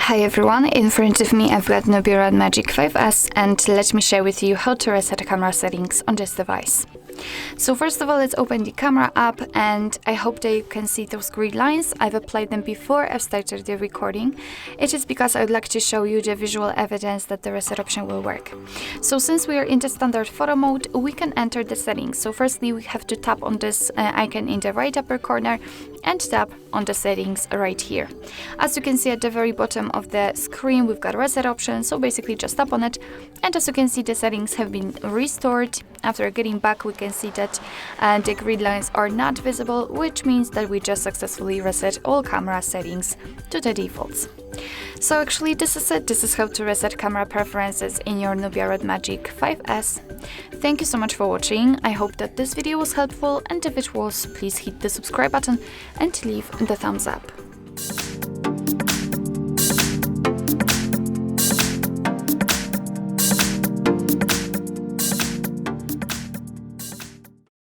Hi everyone, in front of me I've got NUBIA Red Magic 5S, and let me share with you how to reset camera settings on this device. So first of all, let's open the camera app, and I hope that you can see those grid lines. I've applied them before I've started the recording. It is because I would like to show you the visual evidence that the reset option will work. So since we are in the standard photo mode, we can enter the settings. So firstly, we have to tap on this icon in the right upper corner and tap on the settings right here. As you can see at the very bottom of the screen, we've got reset option, so basically just tap on it, and as you can see, the settings have been restored. After getting back, we can see that the grid lines are not visible, which means that we just successfully reset all camera settings to the defaults. So actually this is it. This is how to reset camera preferences in your NUBIA Red Magic 5S. Thank you so much for watching. I hope that this video was helpful, and if it was, please hit the subscribe button and leave the thumbs up.